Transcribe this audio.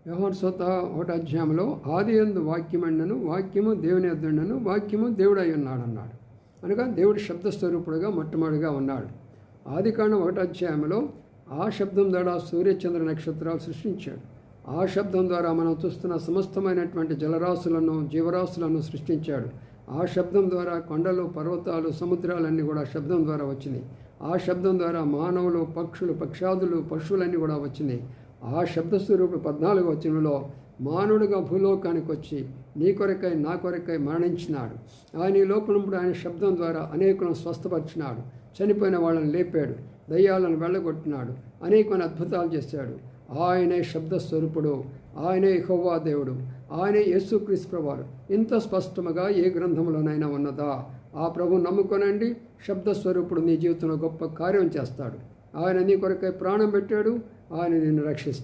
యోహాను సువార్త 1వ అధ్యాయంలో ఆదియందు వాక్యమండను, వాక్యము దేవుని యొద్దుండెను, వాక్యము దేవుడై ఉన్నాడు అన్నాడు. అనగా దేవుడి శబ్దస్వరూపుడుగా మొట్టమొదటిగా ఉన్నాడు. ఆదికాండం 1వ అధ్యాయంలో ఆ శబ్దం ద్వారా సూర్యచంద్ర నక్షత్రాలు సృష్టించాడు. ఆ శబ్దం ద్వారా మనం చూస్తున్న సమస్తమైనటువంటి జలరాశులను, జీవరాశులను సృష్టించాడు. ఆ శబ్దం ద్వారా కొండలు, పర్వతాలు, సముద్రాలన్నీ కూడా శబ్దం ద్వారా వచ్చినాయి. ఆ శబ్దం ద్వారా మానవులు, పక్షులు, పక్షాదులు, పశువులన్నీ కూడా వచ్చినాయి. ఆ శబ్దస్వరూపుడు 14వ వచనంలో మానవుడిగా భూలోకానికి వచ్చి నీ కొరకై నా కొరకై మరణించినాడు. ఆయన ఈ లోపలప్పుడు ఆయన శబ్దం ద్వారా అనేకులను స్వస్థపరిచినాడు, చనిపోయిన వాళ్ళని లేపాడు, దయ్యాలను వెళ్ళగొట్టినాడు, అనేకమైన అద్భుతాలు చేశాడు. ఆయనే శబ్దస్వరూపుడు, ఆయనే యెహోవా దేవుడు, ఆయనే యేసుక్రీస్తు ప్రభువారు. ఇంత స్పష్టముగా ఏ గ్రంథంలోనైనా ఉన్నదా? ఆ ప్రభువు నమ్ముకొనండి. శబ్దస్వరూపుడు నీ జీవితంలో గొప్ప కార్యం చేస్తాడు. ఆయన నీ కొరకై ప్రాణం పెట్టాడు, ఆయన నిన్ను రక్షిస్తాడు.